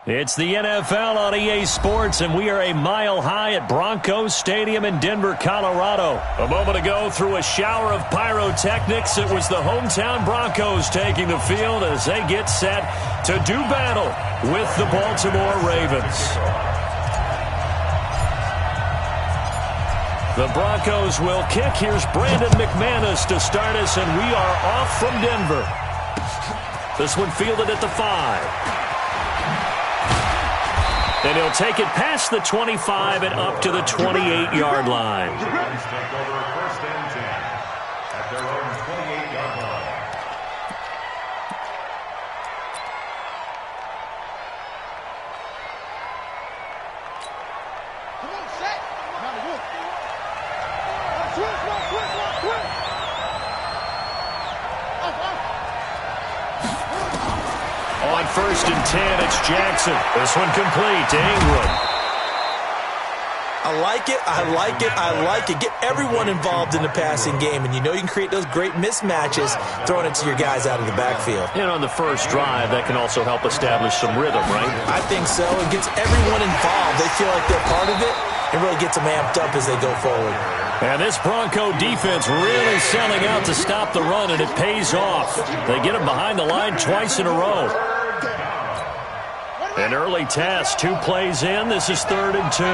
It's the NFL on EA Sports, and we are a mile high at Bronco Stadium in Denver, Colorado. A moment ago, through a shower of pyrotechnics, it was the hometown Broncos taking the field as they get set to do battle with the Baltimore Ravens. The Broncos will kick. Here's Brandon McManus to start us, and we are off from Denver. This one fielded at the 5. And he'll take it past the 25 and up to the 28-yard line. The Ravens take over first and 10 at their own 28-yard line. Come on, set. Now the wolf. Twist. On first and 10, it's Jackson. This one complete to Ingram. I like it. Get everyone involved in the passing game, and you know you can create those great mismatches throwing it to your guys out of the backfield. And on the first drive, that can also help establish some rhythm, right? I think so. It gets everyone involved. They feel like they're part of it, and really gets them amped up as they go forward. And this Bronco defense really selling out to stop the run, and it pays off. They get him behind the line twice in a row. An early test, 2 plays in. This is 3rd and 2.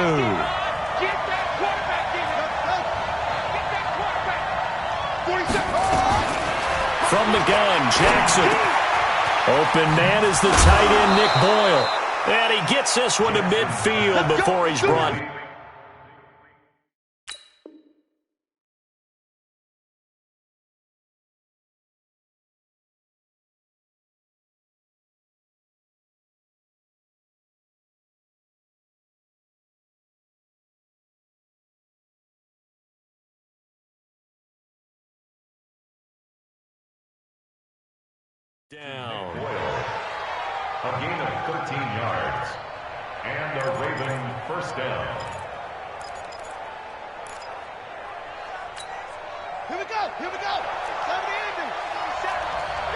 From the gun, Jackson. Open man is the tight end, Nick Boyle. And he gets this one to midfield before he's brought. Down. A gain of 13 yards. And a Raven first down. Here we go. Time to end it.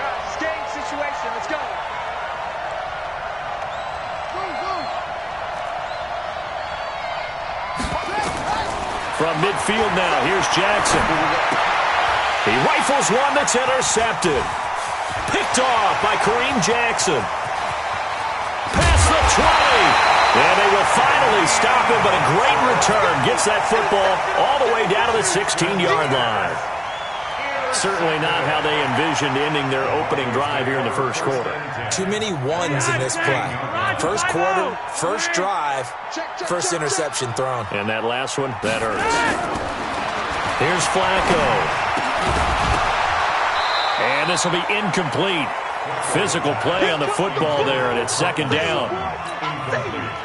Guys, game situation. Let's go. From midfield now, here's Jackson. He rifles one that's intercepted. Picked off by Kareem Jackson. Past the 20. And they will finally stop him, but a great return. Gets that football all the way down to the 16-yard line. Certainly not how they envisioned ending their opening drive here in the first quarter. Too many ones in this play. First quarter, first drive, first interception thrown. And that last one, that hurts. Here's Flacco. And this will be incomplete. Physical play on the football there, and it's 2nd down.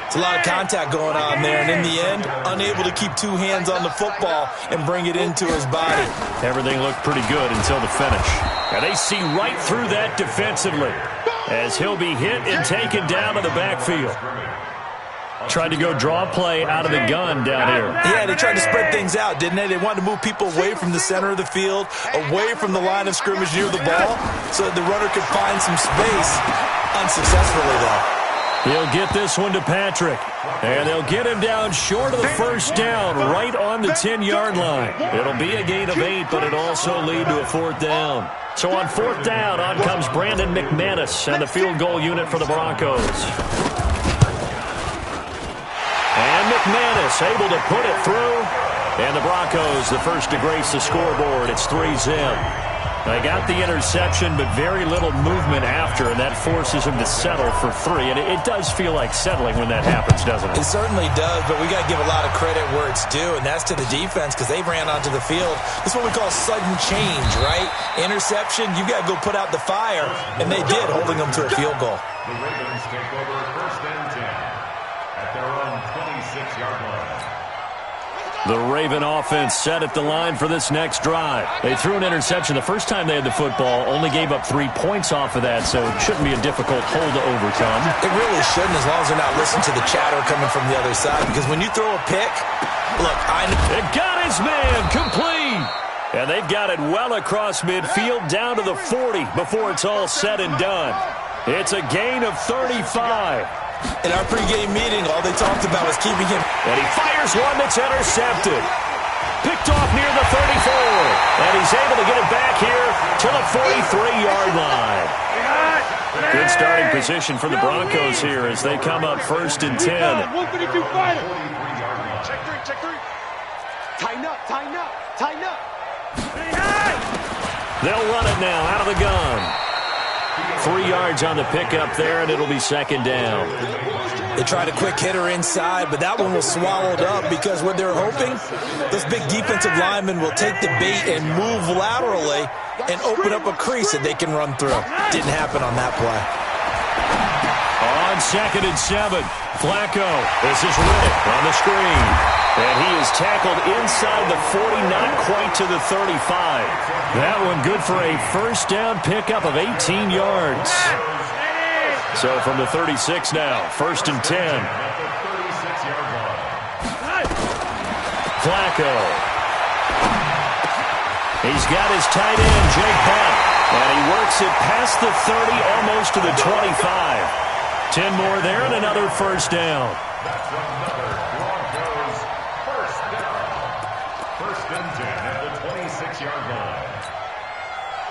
It's a lot of contact going on there, and in the end, unable to keep 2 hands on the football and bring it into his body. Everything looked pretty good until the finish. And they see right through that defensively as he'll be hit and taken down to the backfield. Tried to go draw play out of the gun down here. Yeah, they tried to spread things out, didn't they? They wanted to move people away from the center of the field, away from the line of scrimmage near the ball, so that the runner could find some space. Unsuccessfully, though. He'll get this one to Patrick. And they'll get him down short of the first down, right on the 10-yard line. It'll be a gain of 8, but it'll also lead to a 4th down. So on 4th down, on comes Brandon McManus and the field goal unit for the Broncos. And McManus able to put it through. And the Broncos, the first to grace the scoreboard. It's 3-zip. They got the interception, but very little movement after, and that forces him to settle for 3. And it does feel like settling when that happens, doesn't it? It certainly does, but we got to give a lot of credit where it's due, and that's to the defense because they ran onto the field. This is what we call sudden change, right? Interception, you got to go put out the fire, and they did, holding them to a field goal. The Ravens take over first and 10 at their own 26-yard line. The Raven offense set at the line for this next drive. They threw an interception the first time they had the football, only gave up 3 points off of that, so it shouldn't be a difficult hole to overcome. It really shouldn't, as long as they're not listening to the chatter coming from the other side, because when you throw a pick, look, It got his man complete. And they've got it well across midfield down to the 40 before it's all said and done. It's a gain of 35. In our pregame meeting, all they talked about was keeping him. And he fires one that's intercepted. Picked off near the 34. And he's able to get it back here to the 43-yard line. Good starting position for the Broncos here as they come up 1st and 10. 152 fighter. Check three. Tighten up. They'll run it now out of the gun. 3 yards on the pickup there, and it'll be 2nd down. They tried a quick hitter inside, but that one was swallowed up because what they're hoping, those big defensive linemen will take the bait and move laterally and open up a crease that they can run through. Didn't happen on that play. On 2nd and 7, Flacco. This is Riddick on the screen. And he is tackled inside the 40, not quite to the 35. That one good for a 1st down pickup of 18 yards. So from the 36 now, 1st and 10. Flacco. He's got his tight end, Jake Butt. And he works it past the 30, almost to the 25. 10 more there and another 1st down. That's another Broncos 1st down. 1st and 10 at the 26-yard line.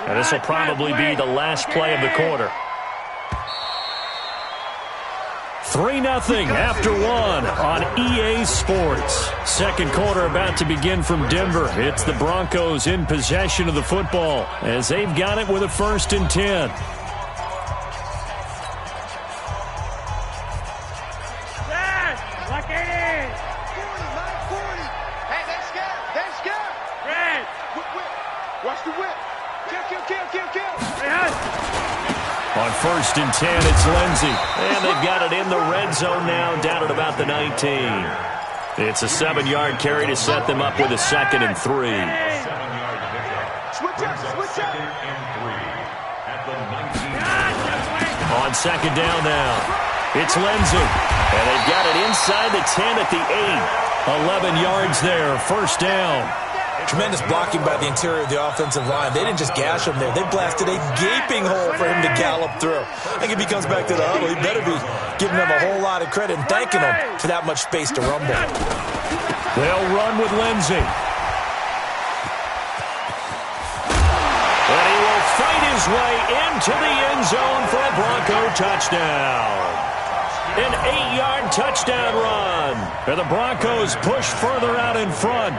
And this will probably be the last play of the quarter. 3-0 after 1 on EA Sports. 2nd quarter about to begin from Denver. It's the Broncos in possession of the football as they've got it with a 1st and 10. On 1st and 10, it's Lindsey. And they've got it in the red zone now, down at about the 19. It's a 7-yard carry to set them up with a 2nd and 3. 7-yard pickup. Switch up. 2nd and 3 at the 19. On 2nd down now, it's Lindsey. And they've got it inside the 10 at the 8. 11 yards there, 1st down. Tremendous blocking by the interior of the offensive line. They didn't just gash him there. They blasted a gaping hole for him to gallop through. I think if he comes back to the huddle, he better be giving them a whole lot of credit and thanking them for that much space to rumble. They'll run with Lindsey. And he will fight his way into the end zone for a Bronco touchdown. An 8-yard touchdown run. And the Broncos push further out in front.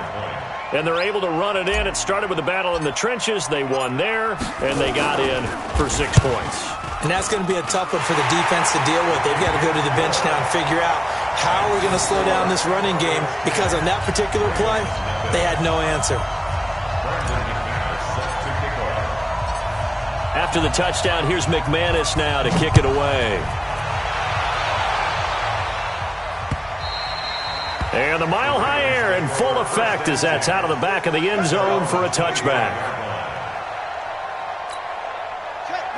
And they're able to run it in. It started with a battle in the trenches. They won there, and they got in for 6 points. And that's going to be a tough one for the defense to deal with. They've got to go to the bench now and figure out how we're going to slow down this running game, because on that particular play, they had no answer. After the touchdown, here's McManus now to kick it away. And the mile-high air in full effect as that's out of the back of the end zone for a touchback.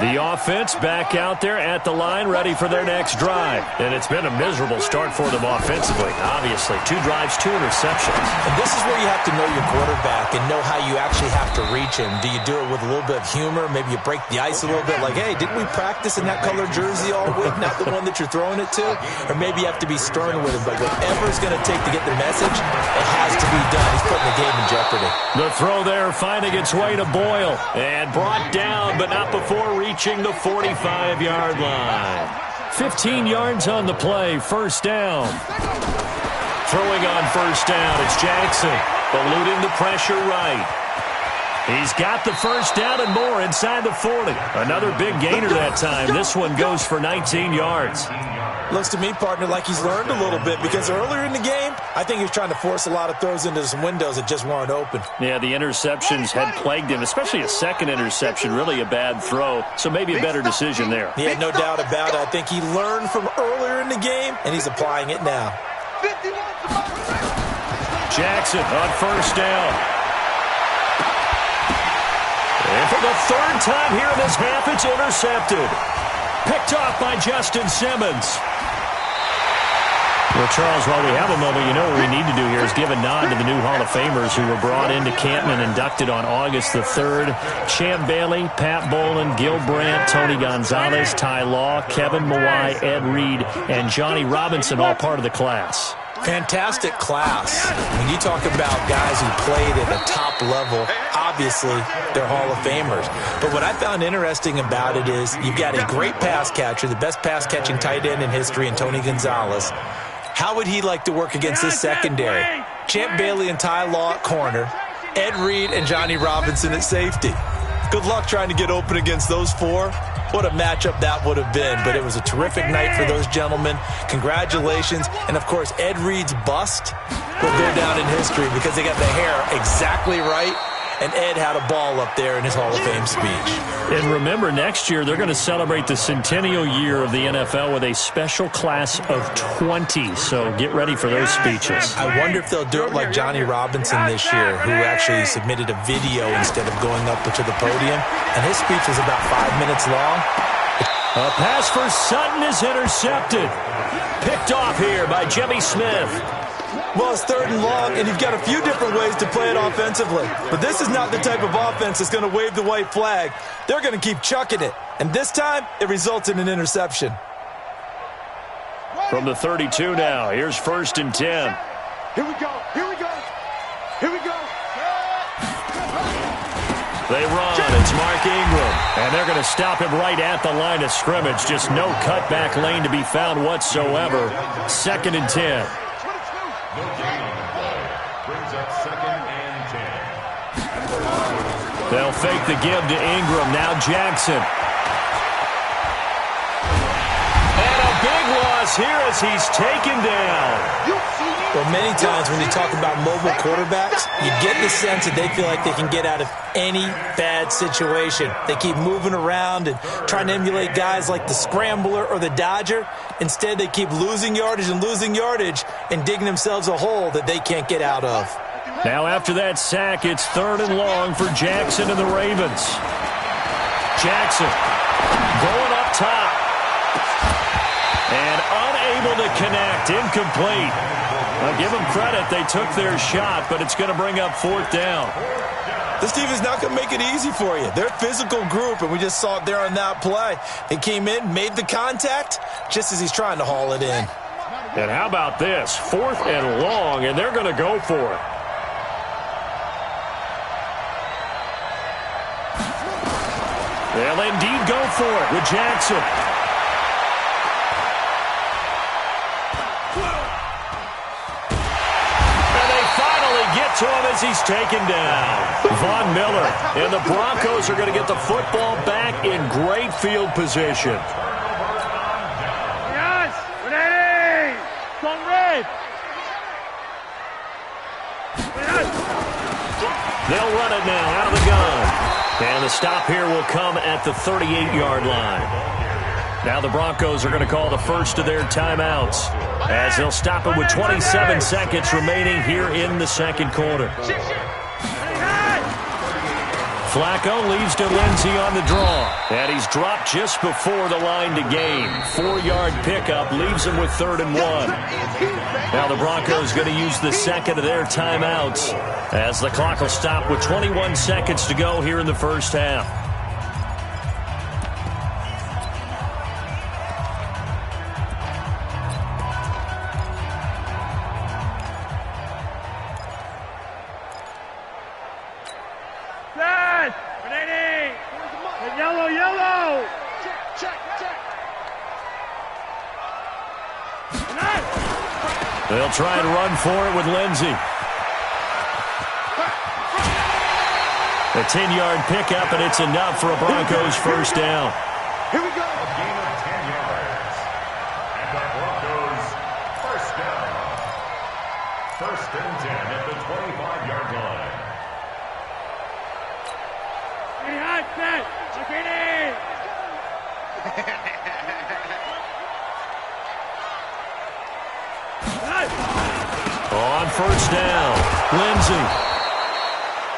The offense back out there at the line, ready for their next drive. And it's been a miserable start for them offensively, obviously. 2 drives, 2 interceptions. And this is where you have to know your quarterback and know how you actually have to reach him. Do you do it with a little bit of humor? Maybe you break the ice a little bit, like, hey, didn't we practice in that colored jersey all week, not the one that you're throwing it to? Or maybe you have to be stern with him. But whatever it's going to take to get the message, it has to be done. He's putting the game in jeopardy. The throw there finding its way to Boyle. And brought down, but not before reaching the 45-yard line. 15 yards on the play, 1st down. Throwing on 1st down, it's Jackson. Eluding the pressure right. He's got the 1st down and more inside the 40. Another big gainer that time. This one goes for 19 yards. Looks to me, partner, like he's learned a little bit, because earlier in the game, I think he was trying to force a lot of throws into some windows that just weren't open. Yeah, the interceptions had plagued him, especially a second interception, really a bad throw, so maybe a better decision there. Yeah, no doubt about it. I think he learned from earlier in the game, and he's applying it now. Jackson on 1st down. And for the 3rd time here in this half, it's intercepted. Picked off by Justin Simmons. Well, Charles, while we have a moment, you know what we need to do here is give a nod to the new Hall of Famers who were brought into Canton and inducted on August the 3rd. Champ Bailey, Pat Bolin, Gil Brandt, Tony Gonzalez, Ty Law, Kevin Mawai, Ed Reed, and Johnny Robinson, all part of the class. Fantastic class. When you talk about guys who played at a top level, obviously they're Hall of Famers. But what I found interesting about it is you've got a great pass catcher, the best pass-catching tight end in history, in Tony Gonzalez. How would he like to work against this secondary? Champ Bailey and Ty Law at corner, Ed Reed and Johnny Robinson at safety. Good luck trying to get open against those four. What a matchup that would have been. But it was a terrific night for those gentlemen. Congratulations. And, of course, Ed Reed's bust will go down in history because they got the hair exactly right. And Ed had a ball up there in his Hall of Fame speech. And remember, next year they're going to celebrate the centennial year of the NFL with a special class of 20. So get ready for those speeches. I wonder if they'll do it like Johnny Robinson this year, who actually submitted a video instead of going up to the podium. And his speech was about 5 minutes long. A pass for Sutton is intercepted. Picked off here by Jimmy Smith. Well, it's 3rd and long, and you've got a few different ways to play it offensively. But this is not the type of offense that's going to wave the white flag. They're going to keep chucking it. And this time, it results in an interception. From the 32 now, here's 1st and 10. Here we go. Here we go. Here we go. They run. It's Mark Ingram. And they're going to stop him right at the line of scrimmage. Just no cutback lane to be found whatsoever. 2nd and 10. No gain on the play. Brings up 2nd and 10. They'll fake the give to Ingram. Now Jackson. And a big loss here as he's taken down. Well, many times when you talk about mobile quarterbacks, you get the sense that they feel like they can get out of any bad situation. They keep moving around and trying to emulate guys like the Scrambler or the Dodger. Instead, they keep losing yardage and digging themselves a hole that they can't get out of. Now after that sack, it's 3rd and long for Jackson and the Ravens. Jackson going up top. And unable to connect. Incomplete. I'll give them credit. They took their shot, but it's going to bring up 4th down. This team is not going to make it easy for you. They're a physical group, and we just saw it there on that play. They came in, made the contact, just as he's trying to haul it in. And how about this? 4th and long, and they're going to go for it. They'll indeed go for it with Jackson. Get to him as he's taken down. Von Miller and the Broncos are going to get the football back in great field position. Yes, ready. Con red. They'll run it now out of the gun. And the stop here will come at the 38-yard line. Now the Broncos are going to call the first of their timeouts as they'll stop it with 27 seconds remaining here in the 2nd quarter. Flacco leaves to Lindsey on the draw. And he's dropped just before the line to gain. 4-yard pickup leaves him with 3rd and 1. Now the Broncos going to use the 2nd of their timeouts as the clock will stop with 21 seconds to go here in the 1st half. Yellow. Check. They'll try and run for it with Lindsey. A 10-yard pickup, and it's enough for a Broncos 1st down. Here we go. A gain of 10 yards. And the Broncos 1st down. 1st and 10 at the 25-yard line. On 1st down, Lindsey.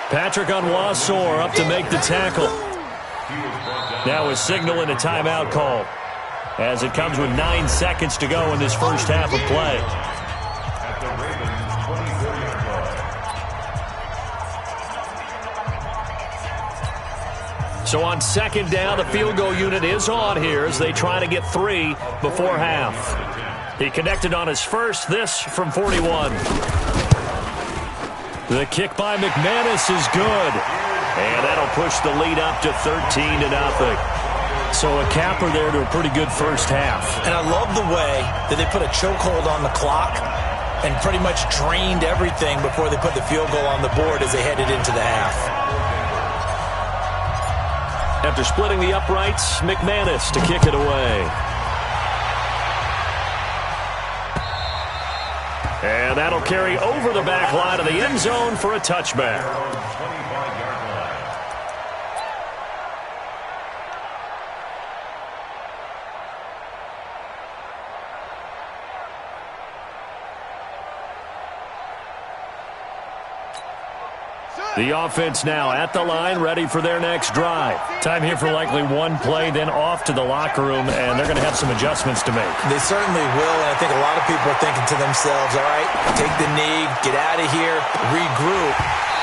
Patrick Onwuasor up to make the tackle. Now is signaling a timeout call. as it comes with 9 seconds to go in this first half of play. At the Ravens' 24-yard line. So on second down, the field goal unit is on here as they try to get 3 before half. He connected on his first, this from 41. The kick by McManus is good. And that'll push the lead up to 13-0. So a capper there to a pretty good first half. And I love the way that they put a chokehold on the clock and pretty much drained everything before they put the field goal on the board as they headed into the half. After splitting the uprights, McManus to kick it away. And that'll carry over the back line of the end zone for a touchback. The offense now at the line, ready for their next drive. Time here for likely one play, then off to the locker room, and they're going to have some adjustments to make. They certainly will, and I think a lot of people are thinking to themselves, all right, take the knee, get out of here, regroup.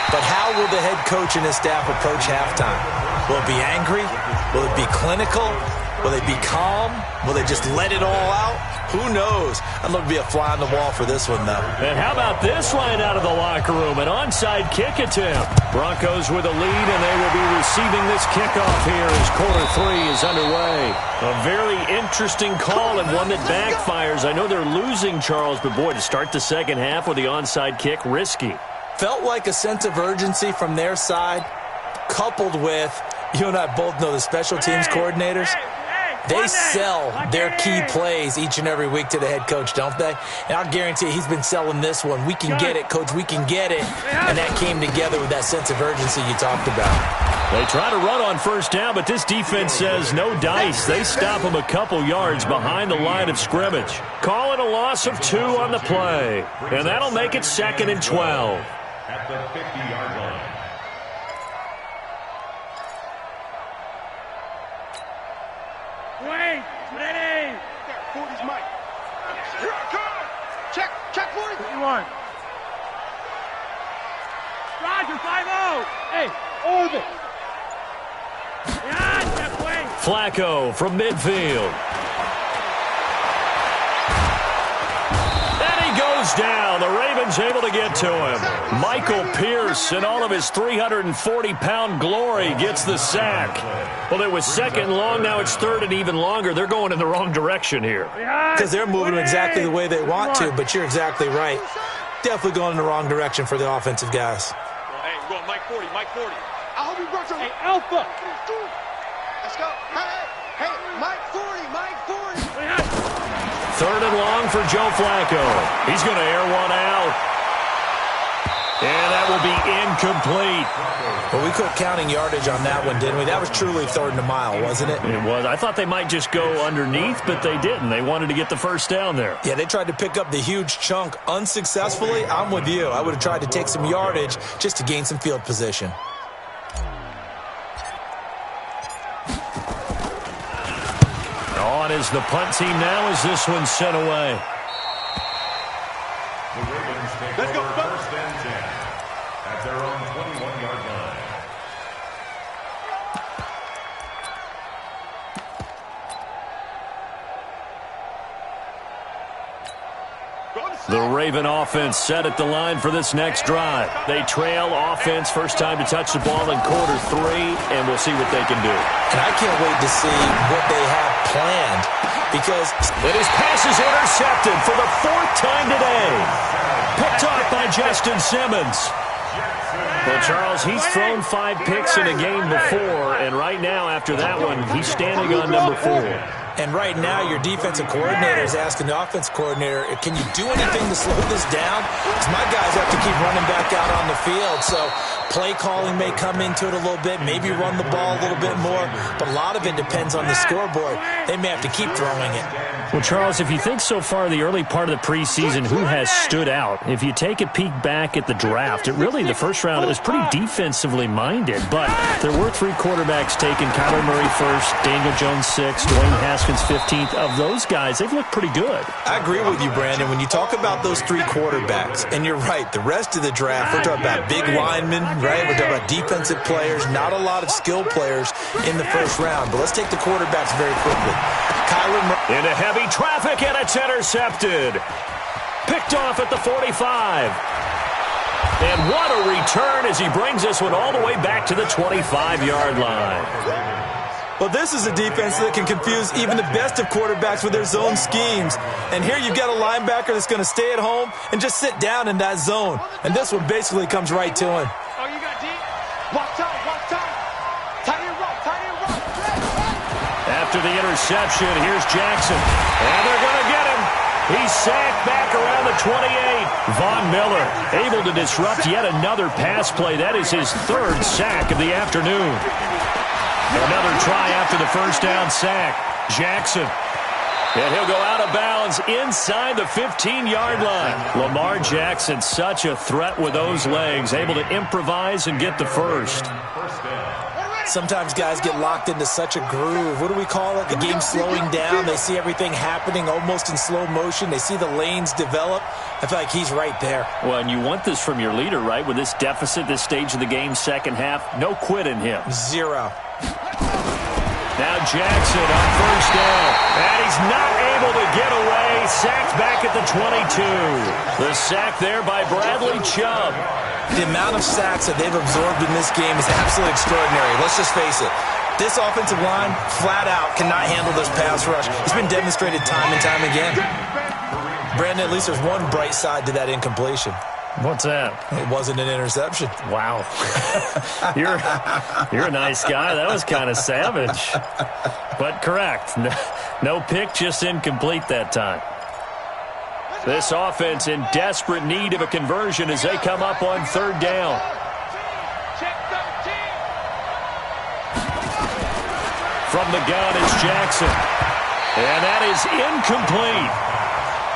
But how will the head coach and his staff approach halftime? Will it be angry? Will it be clinical? Will they be calm? Will they just let it all out? Who knows? I'd love to be a fly on the wall for this one, though. And how about this line out of the locker room? An onside kick attempt. Broncos with a lead, and they will be receiving this kickoff here as quarter 3 is underway. A very interesting call and one that backfires. I know they're losing, Charles, but boy, to start the second half with the onside kick, risky. Felt like a sense of urgency from their side, coupled with, you and I both know the special teams coordinators. They sell their key plays each and every week to the head coach, don't they? And I'll guarantee you he's been selling this one. We can get it, coach. We can get it. And that came together with that sense of urgency you talked about. They try to run on first down, but this defense says no dice. They stop them a couple yards behind the line of scrimmage. Call it a loss of 2 on the play. And that'll make it 2nd and 12. At the 50-yard line. Wait, ready. 40's Mike. Here I come. Check 40. 51. Roger, 5-0. Hey, orbit. Yeah, check way. Flacco from midfield. And he goes down. The Ravens able to get to him. Michael Pierce, in all of his 340-pound glory, gets the sack. Well, it was 2nd long. Now it's 3rd and even longer. They're going in the wrong direction here. Because they're moving exactly the way they want to, but you're exactly right. Definitely going in the wrong direction for the offensive guys. Hey, we're going Mike 40, Mike 40. I hope you brought some. Hey, Alpha. Let's go. Hey, Mike 40, Mike 40. 3rd and long for Joe Flacco. He's going to air one out. And that will be incomplete. Well, we quit counting yardage on that one, didn't we? That was truly 3rd and a mile, wasn't it? It was. I thought they might just go underneath, but they didn't. They wanted to get the first down there. Yeah, they tried to pick up the huge chunk unsuccessfully. I'm with you. I would have tried to take some yardage just to gain some field position. On is the punt team now as this one's sent away. The Ravens take Let's go, over go. 1st and 10 at their own 21-yard line. The Raven offense set at the line for this next drive. They trail offense, first time to touch the ball in quarter 3, and we'll see what they can do. And I can't wait to see what they have planned because And his pass is intercepted for the 4th time today. Picked off by Justin Simmons. Well, Charles, he's thrown 5 picks in a game before, and right now after that one, he's standing on number 4. And right now, your defensive coordinator is asking the offensive coordinator, can you do anything to slow this down? Because my guys have to keep running back out on the field. So play calling may come into it a little bit, maybe run the ball a little bit more. But a lot of it depends on the scoreboard. They may have to keep throwing it. Well, Charles, if you think so far the early part of the preseason, who has stood out? If you take a peek back at the draft, it really, the first round, it was pretty defensively minded. But there were 3 quarterbacks taken. Kyler Murray first, Daniel Jones 6th, Dwayne Haskins Redskins 15th. Of those guys, they've looked pretty good. I agree with you, Brandon. When you talk about those three quarterbacks, and you're right, the rest of the draft, we're talking about big linemen, right? We're talking about defensive players, not a lot of skill players in the first round. But let's take the quarterbacks very quickly. Into heavy traffic, and it's intercepted. Picked off at the 45. And what a return as he brings this one all the way back to the 25-yard line. Well, this is a defense that can confuse even the best of quarterbacks with their zone schemes. And here you've got a linebacker that's going to stay at home and just sit down in that zone. And this one basically comes right to him. Oh, you got deep. Walk time, walk time. Tight end rock, tight end rock. After the interception, here's Jackson. And they're going to get him. He's sacked back around the 28. Von Miller able to disrupt yet another pass play. That is his third sack of the afternoon. Another try after the first down sack. Jackson. And he'll go out of bounds inside the 15-yard line. Lamar Jackson, such a threat with those legs, able to improvise and get the first. Sometimes guys get locked into such a groove. What do we call it? The game slowing down. They see everything happening almost in slow motion. They see the lanes develop. I feel like he's right there. Well, and you want this from your leader, right? With this deficit, this stage of the game, second half, no quit in him. Zero. Now Jackson on first down. And he's not able to get away. Sacked back at the 22. The sack there by Bradley Chubb. The amount of sacks that they've absorbed in this game is absolutely extraordinary. Let's just face it. This offensive line, flat out, cannot handle this pass rush. It's been demonstrated time and time again. Brandon, at least there's one bright side to that incompletion. What's that? It wasn't an interception. Wow. You're a nice guy. That was kind of savage. But correct. No pick, just incomplete that time. This offense in desperate need of a conversion as they come up on third down. From the gun, it's Jackson. And that is incomplete.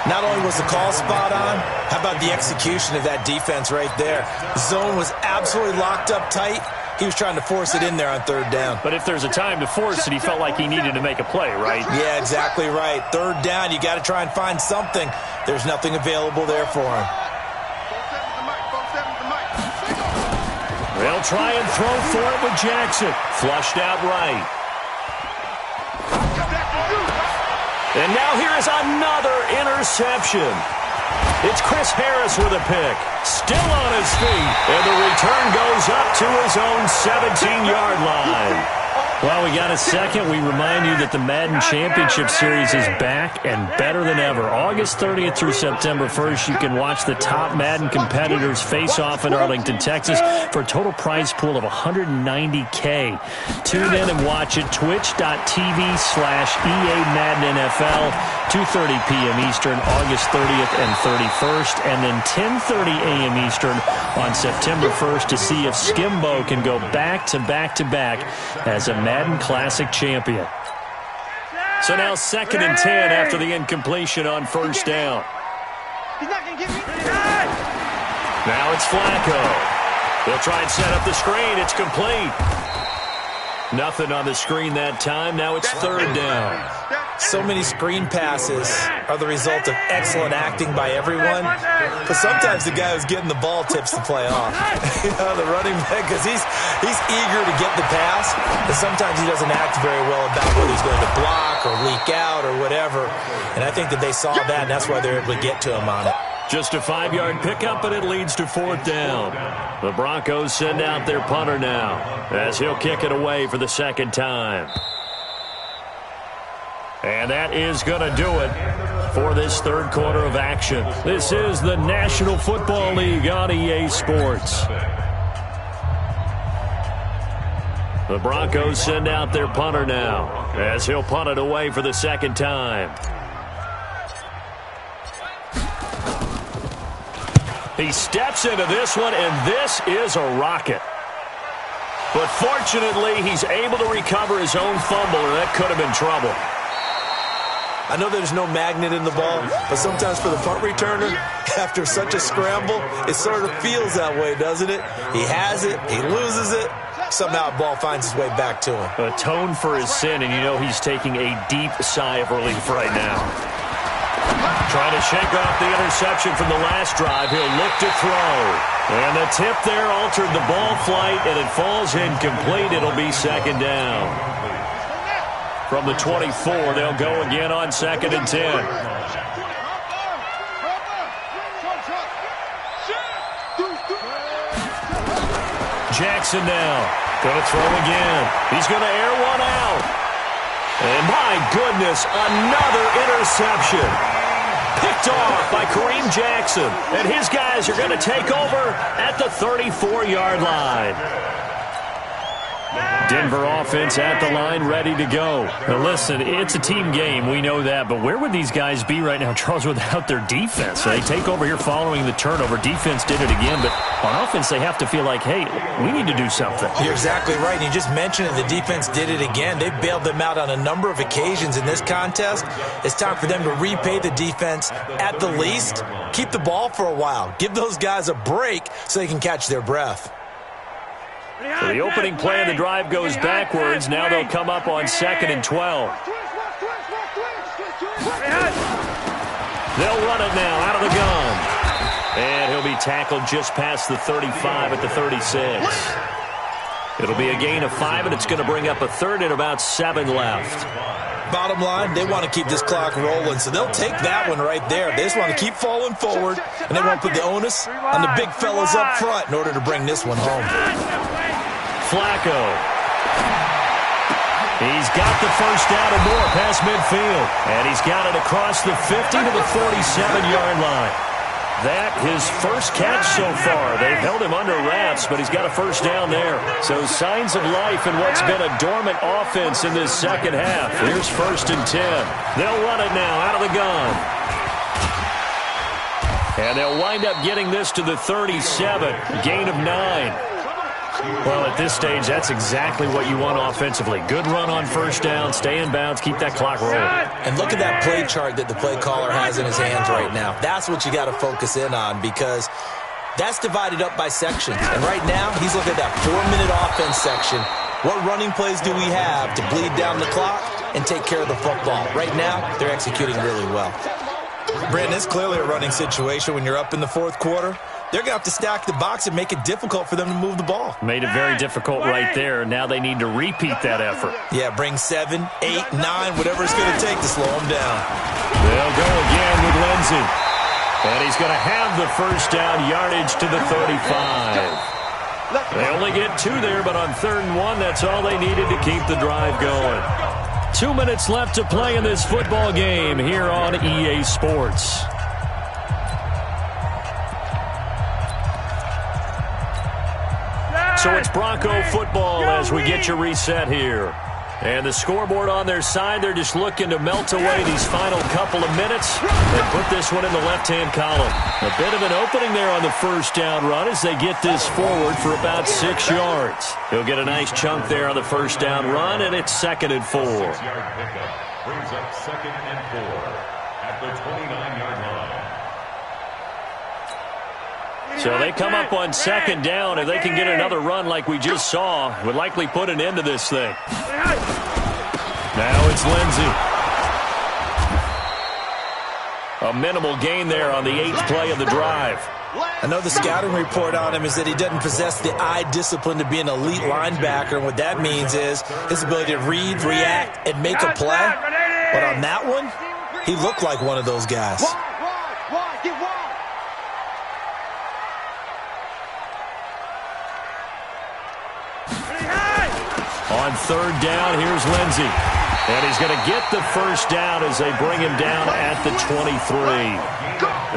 Not only was the call spot on, how about the execution of that defense right there? The zone was absolutely locked up tight. He was trying to force it in there on third down. But if there's a time to force it, he felt like he needed to make a play, right? Yeah, exactly right. Third down, you got to try and find something. There's nothing available there for him. They'll try and throw for it with Jackson. Flushed out right. And now here is another interception. It's Chris Harris with a pick. Still on his feet. And the return goes up to his own 17-yard line. While we got a second, we remind you that the Madden Championship Series is back and better than ever. August 30th through September 1st, you can watch the top Madden competitors face off in Arlington, Texas for a total prize pool of $190K. Tune in and watch it, twitch.tv/EA Madden NFL, 2:30 p.m. Eastern, August 30th and 31st, and then 10:30 a.m. Eastern on September 1st to see if Skimbo can go back-to-back-to-back as a Madden Classic champion. So now 2nd and 10 after the incompletion on first down. Now it's Flacco. They'll try and set up the screen. It's complete. Nothing on the screen that time. Now it's third down. So many screen passes are the result of excellent acting by everyone. But sometimes the guy who's getting the ball tips the play off. The running back, because he's eager to get the pass. But sometimes he doesn't act very well about whether he's going to block or leak out or whatever. And I think that they saw that, and that's why they're able to get to him on it. Just a 5-yard pickup, and it leads to fourth down. The Broncos send out their punter now as he'll kick it away for the second time. And that is going to do it for this third quarter of action. This is the National Football League on EA Sports. The Broncos send out their punter now as he'll punt it away for the second time. He steps into this one, and this is a rocket. But fortunately, he's able to recover his own fumble, or that could have been trouble. I know there's no magnet in the ball, but sometimes for the punt returner, after such a scramble, it sort of feels that way, doesn't it? He has it, he loses it, somehow the ball finds its way back to him. Atone for his sin, and you know he's taking a deep sigh of relief right now. Trying to shake off the interception from the last drive. He'll look to throw. And the tip there altered the ball flight, and it falls incomplete. It'll be second down. From the 24, they'll go again on 2nd and 10. Jackson now. Going to throw again. He's going to air one out. And my goodness, another interception. Picked off by Kareem Jackson. And his guys are going to take over at the 34-yard line. Denver offense at the line, ready to go. Now listen, it's a team game, we know that, but where would these guys be right now, Charles, without their defense? So they take over here following the turnover. Defense did it again, but on offense they have to feel like, hey, we need to do something. You're exactly right. And you just mentioned it, the defense did it again. They bailed them out on a number of occasions in this contest. It's time for them to repay the defense at the least. Keep the ball for a while. Give those guys a break so they can catch their breath. So the opening play of the drive goes backwards. Now they'll come up on 2nd and 12. They'll run it now out of the gun. And he'll be tackled just past the 35 at the 36. It'll be a gain of 5, and it's going to bring up a third and about 7 left. Bottom line, they want to keep this clock rolling, so they'll take that one right there. They just want to keep falling forward, and they won't put the onus on the big fellas up front in order to bring this one home. Flacco. He's got the first down and more past midfield. And he's got it across the 50 to the 47-yard line. That his first catch so far. They've held him under wraps, but he's got a first down there. So signs of life in what's been a dormant offense in this second half. Here's 1st and 10. They'll run it now out of the gun. And they'll wind up getting this to the 37. Gain of 9. Well, at this stage, that's exactly what you want offensively. Good run on first down, stay in bounds, keep that clock rolling. And look at that play chart that the play caller has in his hands right now. That's what you got to focus in on, because that's divided up by sections. And right now, he's looking at that 4-minute offense section. What running plays do we have to bleed down the clock and take care of the football? Right now, they're executing really well. Brandon, it's clearly a running situation when you're up in the 4th quarter. They're going to have to stack the box and make it difficult for them to move the ball. Made it very difficult right there. Now they need to repeat that effort. Yeah, bring 7, 8, 9, whatever it's going to take to slow them down. They'll go again with Lindsey. And he's going to have the first down, yardage to the 35. They only get 2 there, but on 3rd and 1, that's all they needed to keep the drive going. 2 minutes left to play in this football game here on EA Sports. So it's Bronco football as we get your reset here. And the scoreboard on their side, they're just looking to melt away these final couple of minutes and put this one in the left-hand column. A bit of an opening there on the first down run as they get this forward for about 6 yards. He'll get a nice chunk there on the first down run, and it's 2nd and 4. 6-yard pickup brings up 2nd and 4 at the 29-yard line. So they come up on 2nd down. If they can get another run like we just saw, would likely put an end to this thing. Now it's Lindsey. A minimal gain there on the 8th play of the drive. I know the scouting report on him is that he doesn't possess the eye discipline to be an elite linebacker. And what that means is his ability to read, react, and make a play. But on that one, he looked like one of those guys. On 3rd down, here's Lindsey. And he's going to get the first down as they bring him down at the 23.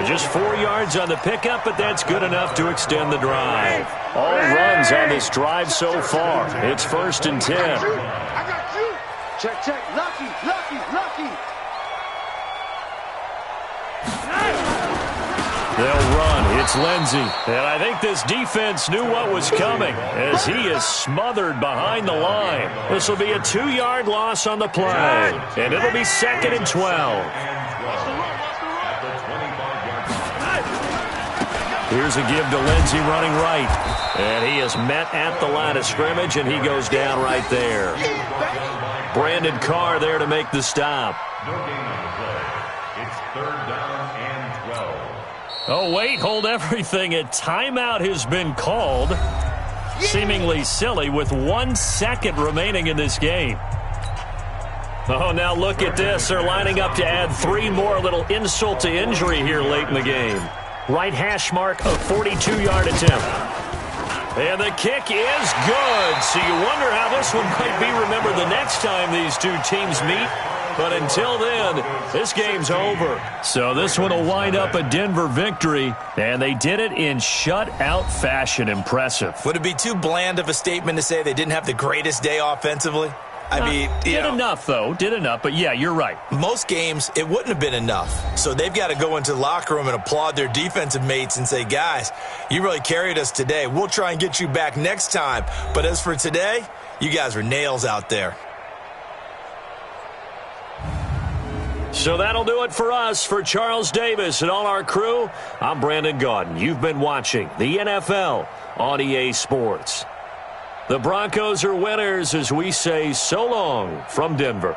Just 4 yards on the pickup, but that's good enough to extend the drive. All runs on this drive so far. It's 1st and 10. I got you. Check, check. Lucky, lucky, lucky. They'll run. It's Lindsey. And I think this defense knew what was coming as he is smothered behind the line. This will be a 2-yard loss on the play. And it'll be 2nd and 12. Here's a give to Lindsey running right. And he is met at the line of scrimmage, and he goes down right there. Brandon Carr there to make the stop. No gain on the play. It's 3rd down and 12. Oh, wait, hold everything. A timeout has been called. Seemingly silly with 1 second remaining in this game. Oh, now look at this. They're lining up to add 3 more. Little insult to injury here late in the game. Right hash mark, a 42-yard attempt. And the kick is good. So you wonder how this one might be remembered the next time these two teams meet. But until then, this game's over. So this one will wind up a Denver victory, and they did it in shutout fashion. Impressive. Would it be too bland of a statement to say they didn't have the greatest day offensively? I mean, did enough, though. Did enough. But, yeah, you're right. Most games, it wouldn't have been enough. So they've got to go into the locker room and applaud their defensive mates and say, guys, you really carried us today. We'll try and get you back next time. But as for today, you guys are nails out there. So that'll do it for us. For Charles Davis and all our crew, I'm Brandon Gaudin. You've been watching the NFL on EA Sports. The Broncos are winners as we say so long from Denver.